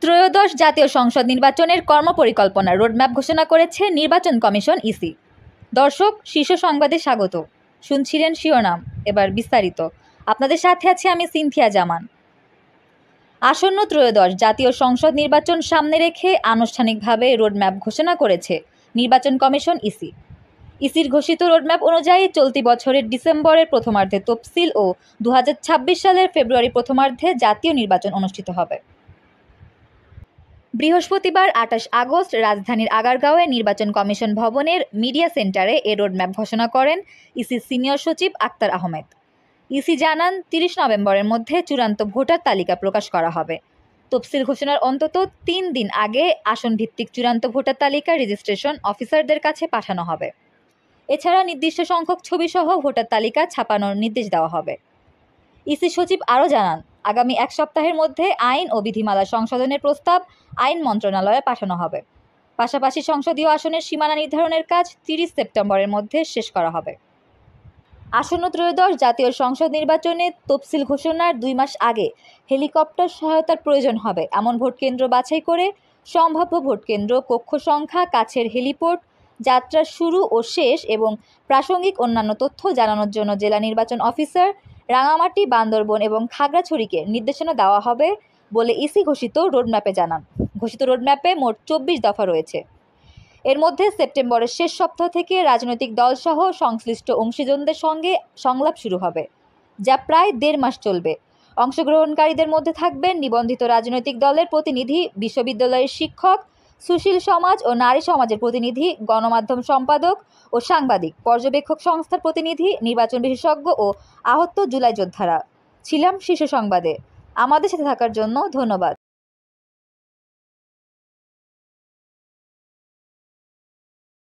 ত্রয়োদশ জাতীয় সংসদ নির্বাচনের কর্মপরিকল্পনা রোডম্যাপ ঘোষণা করেছে নির্বাচন কমিশন ইসি। দর্শক, শীর্ষ সংবাদে স্বাগত। শুনছিলেন শিরোনাম, এবার বিস্তারিত। আপনাদের সাথে আছি আমি সিনথিয়া জামান। আসন্ন ত্রয়োদশ জাতীয় সংসদ নির্বাচন সামনে রেখে আনুষ্ঠানিকভাবে রোডম্যাপ ঘোষণা করেছে নির্বাচন কমিশন ইসি। ইসির ঘোষিত রোডম্যাপ অনুযায়ী চলতি বছরের ডিসেম্বরের প্রথমার্ধে তফসিল ও 2026 সালের ফেব্রুয়ারি প্রথমার্ধে জাতীয় নির্বাচন অনুষ্ঠিত হবে। বৃহস্পতিবার 28 আগস্ট রাজধানীর আগারগাঁওয়ে নির্বাচন কমিশন ভবনের মিডিয়া সেন্টারে এ রোডম্যাপ ঘোষণা করেন ইসির সিনিয়র সচিব আক্তার আহমেদ। ইসি জানান, 30 নভেম্বরের মধ্যে চূড়ান্ত ভোটার তালিকা প্রকাশ করা হবে। তফসিল ঘোষণার অন্তত 3 দিন আগে আসনভিত্তিক চূড়ান্ত ভোটার তালিকা রেজিস্ট্রেশন অফিসারদের কাছে পাঠানো হবে। এছাড়া নির্দিষ্ট সংখ্যক ছবিসহ ভোটার তালিকা ছাপানোর নির্দেশ দেওয়া হবে। ইসি সচিব আরও জানান, আগামী 1 সপ্তাহের মধ্যে আইন ও বিধিমালা সংশোধনের প্রস্তাব আইন মন্ত্রণালয়ে পাঠানো হবে। পাশাপাশি সংসদীয় আসনের সীমানা নির্ধারণের কাজ 30 সেপ্টেম্বরের মধ্যে শেষ করা হবে। আসন্ন ত্রয়োদশ জাতীয় সংসদ নির্বাচনে তফসিল ঘোষণার 2 মাস আগে হেলিকপ্টার সহায়তার প্রয়োজন হবে এমন ভোটকেন্দ্র বাছাই করে সম্ভাব্য ভোটকেন্দ্র, কক্ষ সংখ্যা, কাছের হেলিপোর্ট, যাত্রা শুরু ও শেষ এবং প্রাসঙ্গিক অন্যান্য তথ্য জানানোর জন্য জেলা নির্বাচন অফিসার, রাঙামাটি, বান্দরবন এবং খাগড়াছড়িকে নির্দেশনা দেওয়া হবে বলে ইসি ঘোষিত রোডম্যাপে জানান। ঘোষিত রোডম্যাপে মোট 24 দফা রয়েছে। এর মধ্যে সেপ্টেম্বরের শেষ সপ্তাহ থেকে রাজনৈতিক দলসহ সংশ্লিষ্ট অংশীজনদের সঙ্গে সংলাপ শুরু হবে, যা প্রায় 1.5 মাস চলবে। অংশগ্রহণকারীদের মধ্যে থাকবেন নিবন্ধিত রাজনৈতিক দলের প্রতিনিধি, বিশ্ববিদ্যালয়ের শিক্ষক, সুশীল সমাজ ও নারী সমাজের প্রতিনিধি, গণমাধ্যম সম্পাদক ও সাংবাদিক, পর্যবেক্ষক সংস্থার প্রতিনিধি, নির্বাচন বিশেষজ্ঞ ও আহত জুলাই যোদ্ধারা। ছিলাম শীর্ষ সংবাদে। আমাদের সাথে থাকার জন্য ধন্যবাদ।